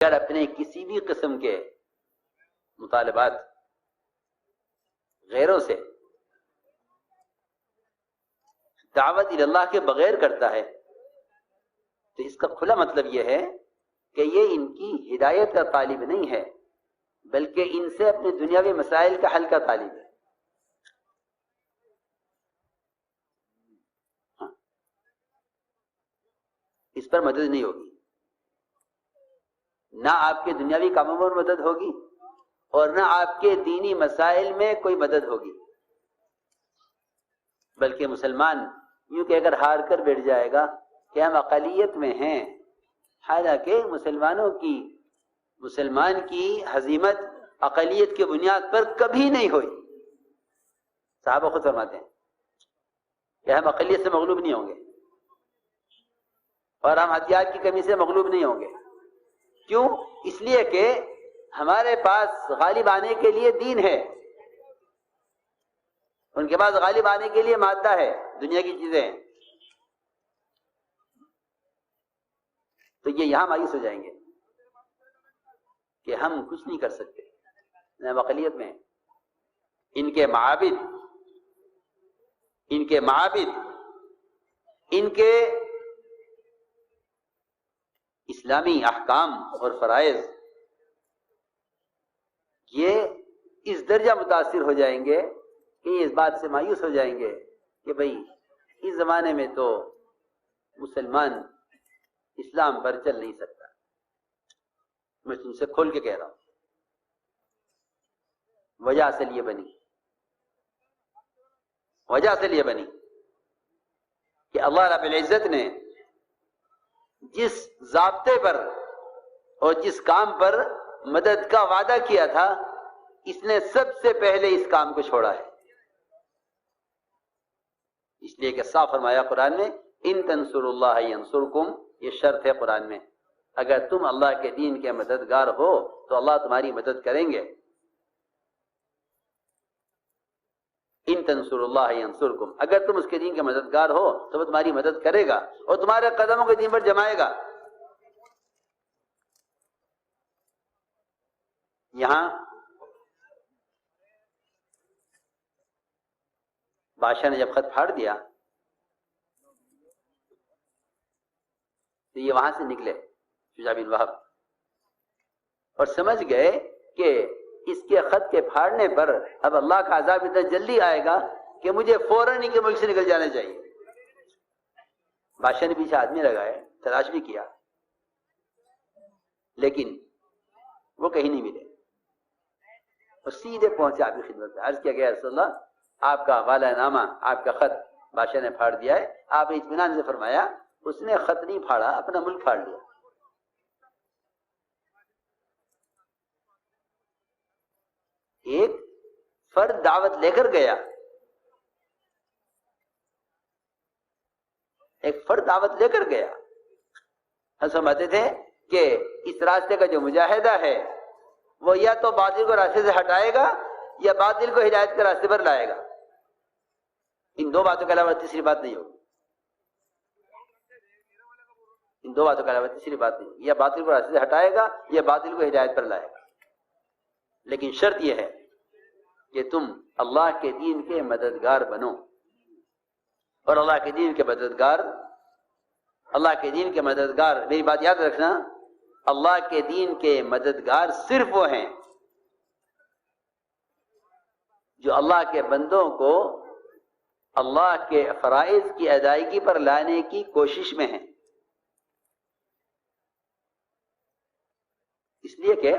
اگر اپنے کسی بھی قسم کے مطالبات غیروں سے دعوت اللہ کے بغیر کرتا ہے تو اس کا کھلا مطلب یہ ہے کہ یہ ان کی ہدایت کا طالب نہیں ہے، بلکہ ان سے اپنے دنیاوی مسائل کا حل کا طالب ہے۔ اس پر مدد نہیں ہوگی، نہ آپ کے دنیاوی کاموں میں مدد ہوگی اور نہ آپ کے دینی مسائل میں کوئی مدد ہوگی، بلکہ مسلمان یوں کہ اگر ہار کر بیٹھ جائے گا کہ ہم اقلیت میں ہیں، حالانکہ مسلمان کی ہزیمت اقلیت کی بنیاد پر کبھی نہیں ہوئی۔ صحابہ خود فرماتے ہیں کہ ہم اقلیت سے مغلوب نہیں ہوں گے اور ہم ہتھیار کی کمی سے مغلوب نہیں ہوں گے۔ کیوں؟ اس لیے کہ ہمارے پاس غالب آنے کے لیے دین ہے، ان کے پاس غالب آنے کے لیے مادہ ہے، دنیا کی چیزیں ہیں۔ تو یہ یہاں مایوس ہو جائیں گے کہ ہم کچھ نہیں کر سکتے، ہم اقلیت میں ہیں۔ ان کے معابد، ان کے اسلامی احکام اور فرائض یہ اس درجہ متاثر ہو جائیں گے کہ یہ اس بات سے مایوس ہو جائیں گے کہ بھئی اس زمانے میں تو مسلمان اسلام پر چل نہیں سکتا۔ میں تم سے کھول کے کہہ رہا ہوں، وجہ سے یہ بنی کہ اللہ رب العزت نے جس ضابطے پر اور جس کام پر مدد کا وعدہ کیا تھا، اس نے سب سے پہلے اس کام کو چھوڑا ہے۔ اس لیے کہ صاف فرمایا قرآن میں، ان تنصروا اللہ ینصرکم، یہ شرط ہے قرآن میں، اگر تم اللہ کے دین کے مددگار ہو تو اللہ تمہاری مدد کریں گے۔ ان تنصروا اللہ ینصرکم، اگر تم اس کے دین کے مددگار ہو تو وہ تمہاری مدد کرے گا اور تمہارے قدموں کے دین پر جمائے گا۔ یہاں بادشاہ نے جب خط پھاڑ دیا تو یہ وہاں سے نکلے شجاع بن وہب اور سمجھ گئے کہ اس کے خط کے پھاڑنے پر اب اللہ کا عذاب اتنا جلدی آئے گا کہ مجھے فوراً ہی کے ملک سے نکل جانا چاہیے۔ بادشاہ نے پیچھے آدمی لگائے، تلاش بھی کیا، لیکن وہ کہیں نہیں ملے۔ اور سیدھے پہنچے آپ کی خدمت میں، عرض کیا گیا رسول اللہ آپ کا حوالہ نامہ، آپ کا خط بادشاہ نے پھاڑ دیا ہے۔ آپ نے اطمینان سے فرمایا اس نے خط نہیں پھاڑا، اپنا ملک پھاڑ لیا۔ ایک فرد دعوت لے کر گیا، ہم سمجھتے تھے کہ اس راستے کا جو مجاہدہ ہے وہ یا تو باطل کو راستے سے ہٹائے گا یا باطل کو ہدایت کے راستے پر لائے گا، ان دو باتوں کے علاوہ تیسری بات نہیں ہوگی۔ یا باطل کو راستے سے ہٹائے گا یا باطل کو ہدایت پر لائے گا، لیکن شرط یہ ہے کہ تم اللہ کے دین کے مددگار بنو، اور اللہ کے دین کے مددگار میری بات یاد رکھنا، اللہ کے دین کے مددگار صرف وہ ہیں جو اللہ کے بندوں کو اللہ کے فرائض کی ادائیگی پر لانے کی کوشش میں ہیں۔ اس لیے کہ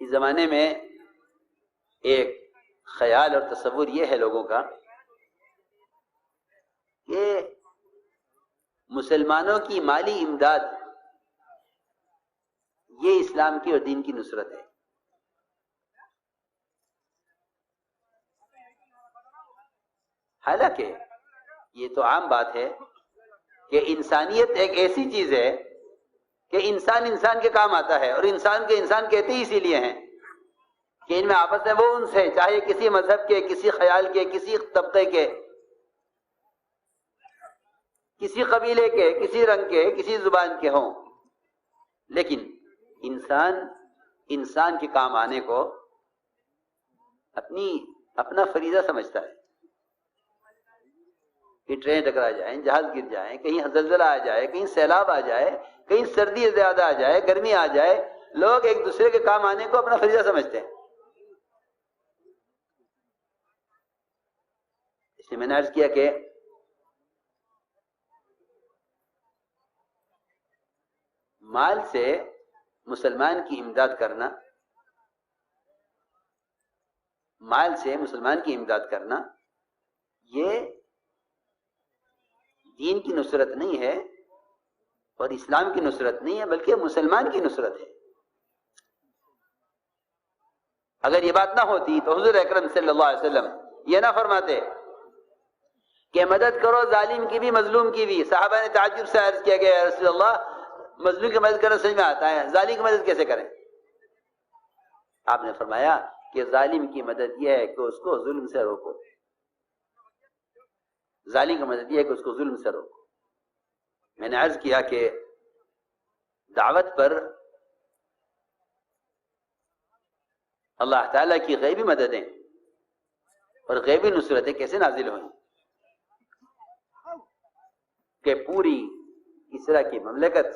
اس زمانے میں ایک خیال اور تصور یہ ہے لوگوں کا کہ مسلمانوں کی مالی امداد یہ اسلام کی اور دین کی نصرت ہے۔ حالانکہ یہ تو عام بات ہے کہ انسانیت ایک ایسی چیز ہے کہ انسان کے کام آتا ہے، اور انسان کے انسان کہتے ہی اسی لیے ہیں کہ ان میں آپس میں وہ انس ہے، چاہے کسی مذہب کے، کسی خیال کے، کسی طبقے کے۔ کسی قبیلے کے، کسی رنگ کے، کسی زبان کے ہوں، لیکن انسان کے کام آنے کو اپنا فریضہ سمجھتا ہے کہ ٹرین ٹکرا جائیں، جہاز گر جائیں، کہیں زلزلہ آ جائے، کہیں سیلاب آ جائے، کہیں سردی زیادہ آ جائے، گرمی آ جائے، لوگ ایک دوسرے کے کام آنے کو اپنا فریضہ سمجھتے ہیں۔ اس لیے میں نے عرض کیا کہ مال سے مسلمان کی امداد کرنا، مال سے مسلمان کی امداد کرنا یہ دین کی نصرت نہیں ہے اور اسلام کی نصرت نہیں ہے، بلکہ مسلمان کی نصرت ہے۔ اگر یہ بات نہ ہوتی تو حضور اکرم صلی اللہ علیہ وسلم یہ نہ فرماتے کہ مدد کرو ظالم کی بھی مظلوم کی بھی۔ صحابہ نے تعجب سے عرض کیا کہ یا رسول اللہ، مظلوم کی مدد کرنا سمجھ میں آتا ہے، ظالم کی مدد کیسے کریں؟ آپ نے فرمایا کہ ظالم کی مدد یہ ہے کہ اس کو ظلم سے روکو، ظالم کی مدد یہ ہے کہ اس کو ظلم سے روکو۔ میں نے عرض کیا کہ دعوت پر اللہ تعالیٰ کی غیبی مددیں اور غیبی نصرتیں کیسے نازل ہوئیں کہ پوری کسریٰ کی مملکت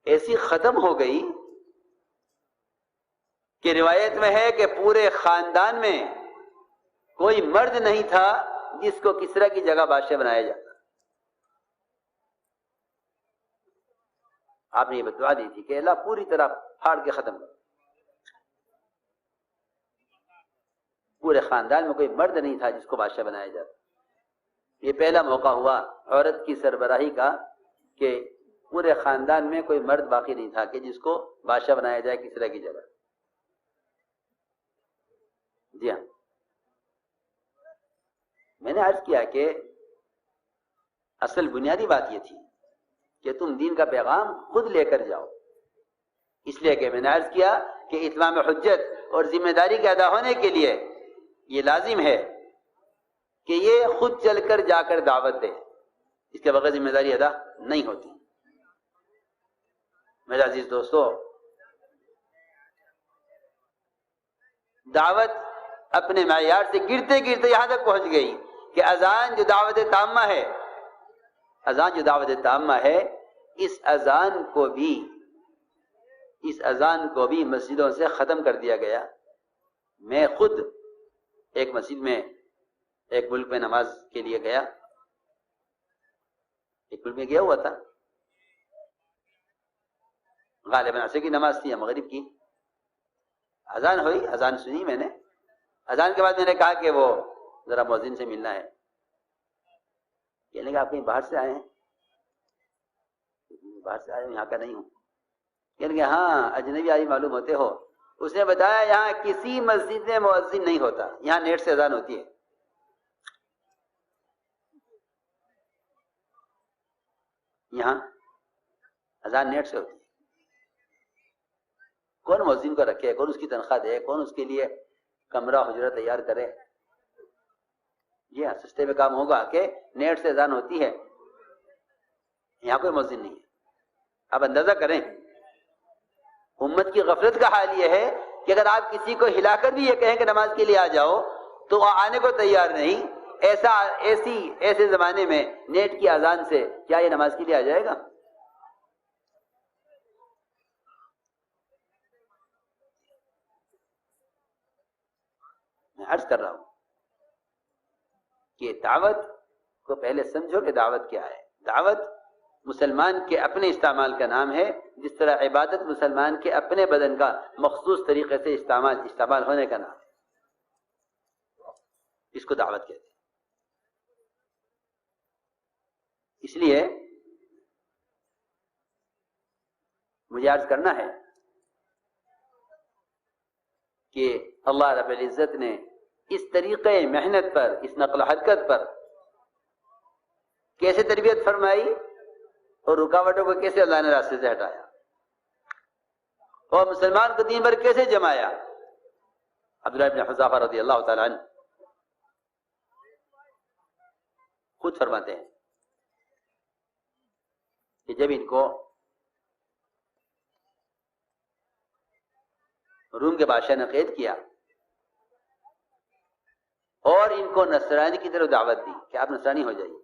ایسی ختم ہو گئی کہ روایت میں ہے کہ پورے خاندان میں کوئی مرد نہیں تھا جس کو کسریٰ کی جگہ بادشاہ بنایا جاتا۔ آپ نے یہ بدعا دی تھی کہ اللہ پوری طرح پھاڑ کے ختم کر۔ پورے خاندان میں کوئی مرد نہیں تھا جس کو بادشاہ بنایا جاتا۔ یہ پہلا موقع ہوا عورت کی سربراہی کا کہ پورے خاندان میں کوئی مرد باقی نہیں تھا کہ جس کو بادشاہ بنایا جائے کسریٰ کی جگہ۔ جی ہاں، میں نے عرض کیا کہ اصل بنیادی بات یہ تھی کہ تم دین کا پیغام خود لے کر جاؤ، اس لیے کہ میں نے عرض کیا کہ اتمام حجت اور ذمہ داری کے ادا ہونے کے لیے یہ لازم ہے کہ یہ خود چل کر جا کر دعوت دے، اس کے بغیر ذمہ داری ادا نہیں ہوتی۔ میرے عزیز دوستو، دعوت اپنے معیار سے گرتے گرتے یہاں تک پہنچ گئی کہ اذان جو دعوت تامہ ہے، اذان جو دعوت تامہ ہے، اس اذان کو بھی مسجدوں سے ختم کر دیا گیا۔ میں خود ایک مسجد میں ایک ملک میں نماز کے لیے گیا، ایک ملک میں گیا ہوا تھا، غالباً عصر کی نماز تھی یا مغرب کی۔ اذان ہوئی، اذان سنی میں نے، اذان کے بعد میں نے کہا کہ وہ ذرا مؤذن سے ملنا ہے۔ کہنے لگا آپ کہیں باہر سے آئے ہیں؟ باہر سے آئے ہوں، یہاں کا نہیں ہوں۔ کہنے لگا ہاں اجنبی آئی معلوم ہوتے ہو۔ اس نے بتایا یہاں کسی مسجد میں مؤذن نہیں ہوتا، یہاں نیٹ سے اذان ہوتی ہے۔ یہاں اذان نیٹ سے ہوتی ہے۔ کون مؤذن کو رکھے، کون اس کی تنخواہ دے، کون اس کے لیے کمرہ حجرہ تیار کرے؟ یہ سستے میں کام ہوگا کہ نیٹ سے اذان ہوتی ہے، یہاں کوئی مؤذن نہیں ہے۔ اب اندازہ کریں امت کی غفلت کا حال یہ ہے کہ اگر آپ کسی کو ہلا کر بھی یہ کہیں کہ نماز کے لیے آ جاؤ تو وہ آنے کو تیار نہیں۔ ایسے زمانے میں نیٹ کی اذان سے کیا یہ نماز کے لیے آ جائے گا؟ میں عرض کر رہا ہوں کہ دعوت کو پہلے سمجھو کہ دعوت کیا ہے۔ دعوت مسلمان کے اپنے استعمال کا نام ہے، جس طرح عبادت مسلمان کے اپنے بدن کا مخصوص طریقے سے استعمال ہونے کا نام ہے۔ اس کو دعوت کہتے ہیں۔ اس لیے مجھے عرض کرنا ہے کہ اللہ رب العزت نے اس طریقے محنت پر، اس نقل و حرکت پر کیسے تربیت فرمائی اور رکاوٹوں کو کیسے اللہ نے راستے سے ہٹایا اور مسلمان کو دین پر کیسے جمایا۔ عبداللہ بن حذافہ رضی اللہ تعالیٰ عنہ خود فرماتے ہیں کہ جب ان کو روم کے بادشاہ نے قید کیا اور ان کو نصرانی کی طرف دعوت دی کہ آپ نصرانی ہو جائیے،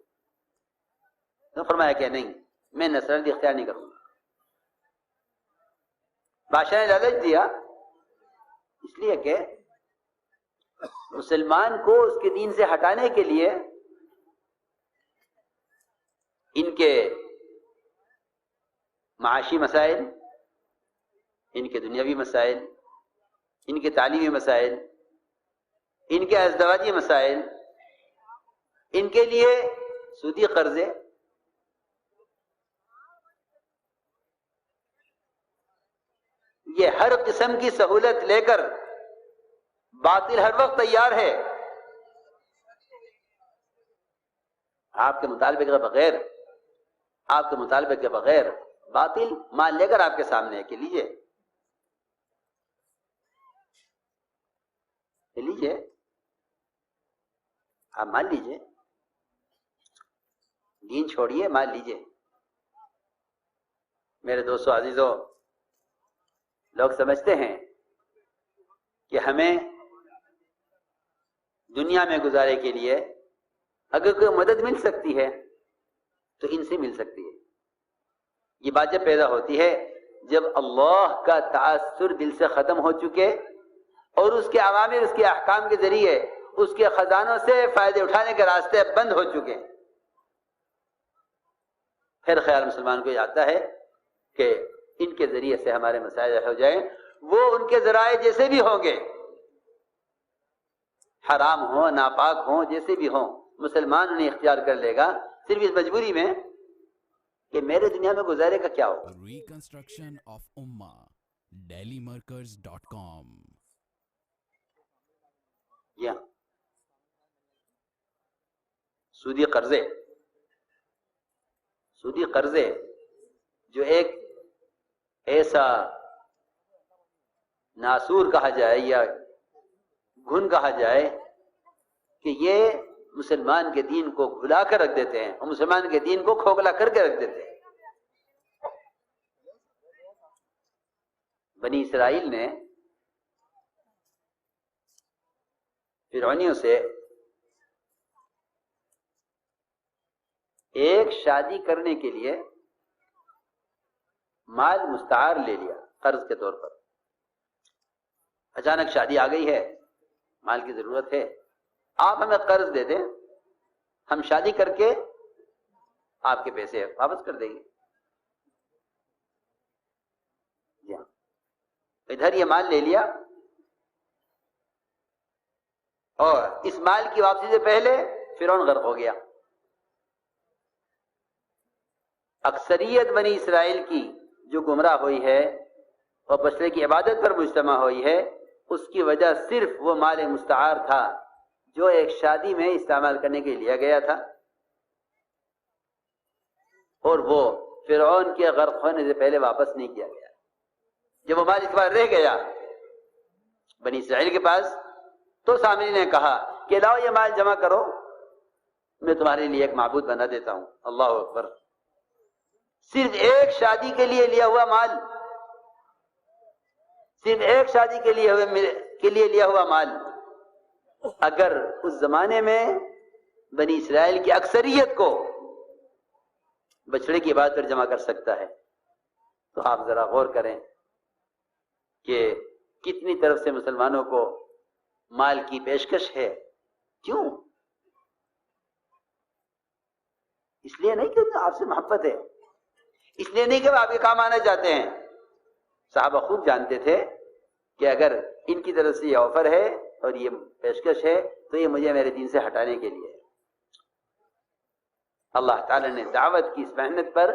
تو فرمایا کہ نہیں، میں نصرانی اختیار نہیں کروں گا۔ بادشاہ نے لالچ دیا، اس لیے کہ مسلمان کو اس کے دین سے ہٹانے کے لیے ان کے معاشی مسائل، ان کے دنیاوی مسائل، ان کے تعلیمی مسائل، ان کے ازدواجی مسائل، ان کے لیے سودی قرضے، یہ ہر قسم کی سہولت لے کر باطل ہر وقت تیار ہے آپ کے مطالبے کے بغیر، آپ کے مطالبے کے بغیر باطل مان لے کر آپ کے سامنے ہے کہ لیجئے لیجئے، آپ مان لیجئے، دین چھوڑیے، مان لیجئے۔ میرے دوستو عزیزو، لوگ سمجھتے ہیں کہ ہمیں دنیا میں گزارے کے لیے اگر کوئی مدد مل سکتی ہے تو ان سے مل سکتی ہے۔ یہ بات جب پیدا ہوتی ہے جب اللہ کا تأثر دل سے ختم ہو چکے اور اس کے عوامر، اس کے احکام کے ذریعے اس کے خزانوں سے فائدے اٹھانے کے راستے بند ہو چکے، پھر خیال مسلمان کو یہ آتا ہے کہ ان کے ذریعے سے ہمارے مسائل ہو جائیں، وہ ان کے ذرائع جیسے بھی ہوں گے، حرام ہوں، ناپاک ہوں، جیسے بھی ہوں، مسلمان انہیں اختیار کر لے گا، صرف اس مجبوری میں کہ میرے دنیا میں گزارے کا کیا ہوگا۔ ریکنسٹرکشن آف امہ dailymarkers.com۔ جی ہاں، سودی قرضے جو ایک ایسا ناسور کہا جائے یا گھن کہا جائے کہ یہ مسلمان کے دین کو گھلا کر رکھ دیتے ہیں اور مسلمان کے دین کو کھوکھلا کر کے رکھ دیتے ہیں۔ بنی اسرائیل نے فرعونیوں سے ایک شادی کرنے کے لیے مال مستعار لے لیا قرض کے طور پر۔ اچانک شادی آ گئی ہے، مال کی ضرورت ہے، آپ ہمیں قرض دے دیں، ہم شادی کر کے آپ کے پیسے واپس کر دیں گے۔ جی ہاں، ادھر یہ مال لے لیا اور اس مال کی واپسی سے پہلے فرعون غرق ہو گیا۔ اکثریت بنی اسرائیل کی جو گمراہ ہوئی ہے اور بچڑے کی عبادت پر مجتمع ہوئی ہے، اس کی وجہ صرف وہ مال مستعار تھا جو ایک شادی میں استعمال کرنے کے لیے لیا گیا تھا، اور وہ فرعون کے غرق ہونے سے پہلے واپس نہیں کیا گیا۔ جب وہ مال اس بار رہ گیا بنی اسرائیل کے پاس تو سامری نے کہا کہ لاؤ یہ مال جمع کرو، میں تمہارے لیے ایک معبود بنا دیتا ہوں۔ اللہ اکبر! صرف ایک شادی کے لیے لیا ہوا مال، صرف ایک شادی کے لیے لیا ہوا مال اگر اس زمانے میں بنی اسرائیل کی اکثریت کو بچڑے کی عبادت پر جمع کر سکتا ہے تو آپ ذرا غور کریں کہ کتنی طرف سے مسلمانوں کو مال کی پیشکش ہے۔ کیوں؟ اس لیے نہیں کہ آپ سے محبت ہے، اس لیے نہیں کہ وہ آپ کے کام آنا چاہتے ہیں۔ صحابہ خوب جانتے تھے کہ اگر ان کی طرف سے یہ آفر ہے اور یہ پیشکش ہے تو یہ مجھے میرے دین سے ہٹانے کے لیے ہے۔ اللہ تعالی نے دعوت کی اس محنت پر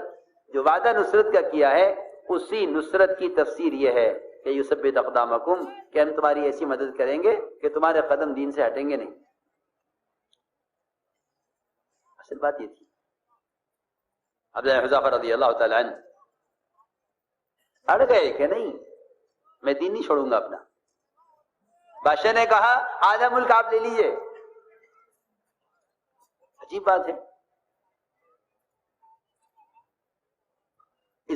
جو وعدہ نصرت کا کیا ہے، اسی نصرت کی تفسیر یہ ہے کہ یثبت اقدامکم، کہ ہم تمہاری ایسی مدد کریں گے کہ تمہارے قدم دین سے ہٹیں گے نہیں۔ اصل بات یہ تھی۔ عبداللہ حذیفہ رضی اللہ تعالی عنہ اڑ گئے کہ نہیں، میں دین نہیں چھوڑوں گا اپنا۔ بادشاہ نے کہا آدھا ملک آپ لے لیجئے۔ عجیب بات ہے،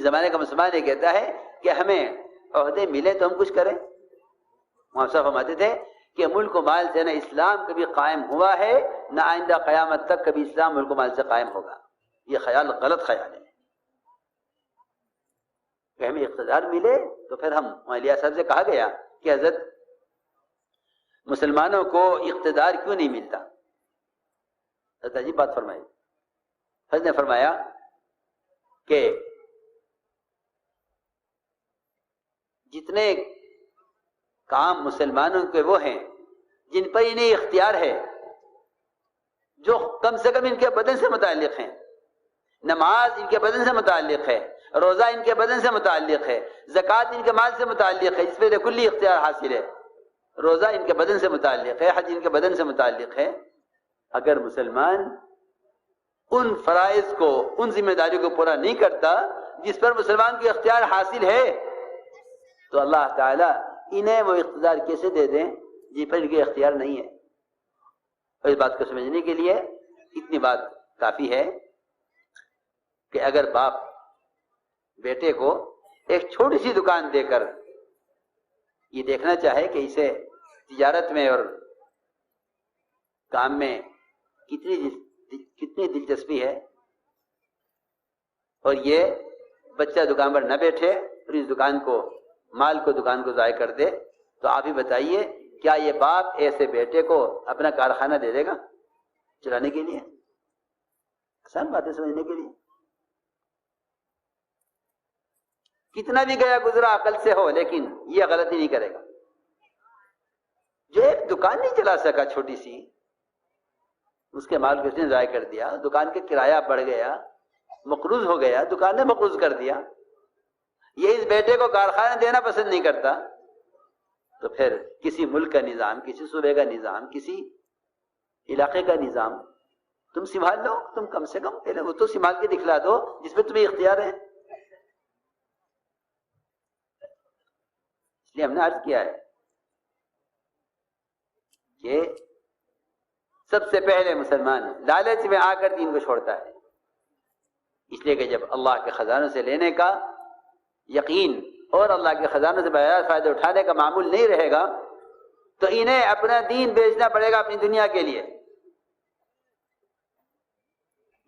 زمانے کا مسلمان یہ کہتا ہے کہ ہمیں عہدے ملے تو ہم کچھ کریں. وہاں صاحب فرماتے تھے کہ ملک و مال سے نہ اسلام کبھی قائم ہوا ہے نہ آئندہ قیامت تک کبھی اسلام ملک و مال سے قائم ہوگا. یہ خیال غلط خیال ہے کہ ہمیں اقتدار ملے تو پھر ہم الیاس صاحب سے کہا گیا کہ حضرت مسلمانوں کو اقتدار کیوں نہیں ملتا؟ حضرت عجیب بات فرمائی. حضرت نے فرمایا کہ جتنے کام مسلمانوں کے وہ ہیں جن پر انہیں اختیار ہے، جو کم سے کم ان کے بدن سے متعلق ہیں. نماز ان کے بدن سے متعلق ہے، روزہ ان کے بدن سے متعلق ہے، زکوٰۃ ان کے مال سے متعلق ہے جس پہ کلی اختیار حاصل ہے، روزہ ان کے بدن سے متعلق ہے، حج ان کے بدن سے متعلق ہے. اگر مسلمان ان فرائض کو، ان ذمہ داریوں کو پورا نہیں کرتا جس پر مسلمان کو اختیار حاصل ہے، تو اللہ تعالیٰ انہیں وہ اقتدار کیسے دے دیں جن پر ان کے اختیار نہیں ہے. اور اس بات کو سمجھنے کے لیے اتنی بات کافی ہے کہ اگر باپ بیٹے کو ایک چھوٹی سی دکان دے کر یہ دیکھنا چاہے کہ اسے تجارت میں اور کام میں کتنی دلچسپی ہے، اور یہ بچہ دکان پر نہ بیٹھے اور اس دکان کو، مال کو، دکان کو ضائع کر دے، تو آپ ہی بتائیے کیا یہ باپ ایسے بیٹے کو اپنا کارخانہ دے دے گا چلانے کے لیے؟ آسان بات ہے سمجھنے کے لیے. کتنا بھی گیا گزرا عقل سے ہو لیکن یہ غلطی نہیں کرے گا. جو ایک دکان نہیں چلا سکا چھوٹی سی، اس کے مال کو اس نے ضائع کر دیا، دکان کا کرایہ بڑھ گیا، مقروض ہو گیا، دکان نے مقروض کر دیا. یہ اس بیٹے کو کارخانہ دینا پسند نہیں کرتا، تو پھر کسی ملک کا نظام، کسی صوبے کا نظام، کسی علاقے کا نظام تم سنبھال لو. تم کم سے کم پہلے وہ تو سنبھال کے دکھلا دو جس پہ تمہیں اختیار ہے. اس لیے ہم نے عرض کیا ہے کہ سب سے پہلے مسلمان لالچ میں آ کر دین کو چھوڑتا ہے، اس لیے کہ جب اللہ کے خزانوں سے لینے کا یقین اور اللہ کے خزانوں سے بغیر فائدہ اٹھانے کا معمول نہیں رہے گا تو انہیں اپنا دین بیچنا پڑے گا اپنی دنیا کے لیے.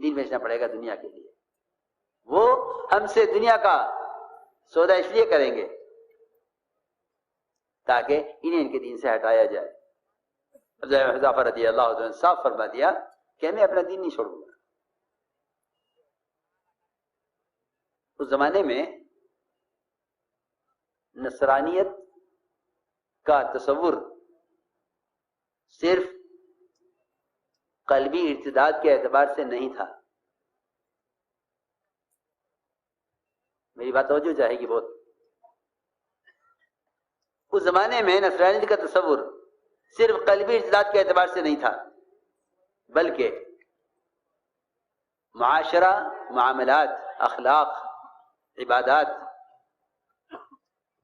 دین بیچنا پڑے گا دنیا کے لیے. وہ ہم سے دنیا کا سودا اس لیے کریں گے تاکہ انہیں ان کے دین سے ہٹایا جائے. حذیفہ رضی اللہ عنہ نے صاف فرما دیا کہ میں اپنا دین نہیں چھوڑوں گا. اس زمانے میں نصرانیت کا تصور صرف قلبی ارتداد کے اعتبار سے نہیں تھا. میری بات توجہ چاہے گی بہت. اس زمانے میں نصرانیت کا تصور صرف قلبی ارتداد کے اعتبار سے نہیں تھا، بلکہ معاشرہ، معاملات، اخلاق، عبادات،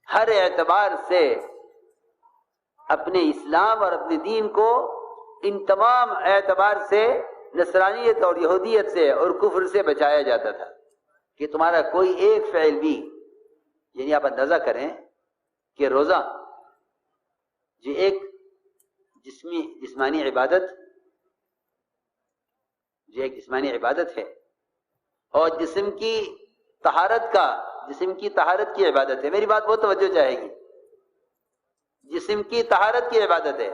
ہر اعتبار سے اپنے اسلام اور اپنے دین کو ان تمام اعتبار سے نصرانیت اور یہودیت سے اور کفر سے بچایا جاتا تھا کہ تمہارا کوئی ایک فعل بھی، یعنی آپ اندازہ کریں کہ روزہ جو ایک جسمانی عبادت، جو ایک جسمانی عبادت ہے اور جسم کی طہارت کی عبادت ہے. میری بات بہت توجہ چاہے گی. جسم کی طہارت کی عبادت ہے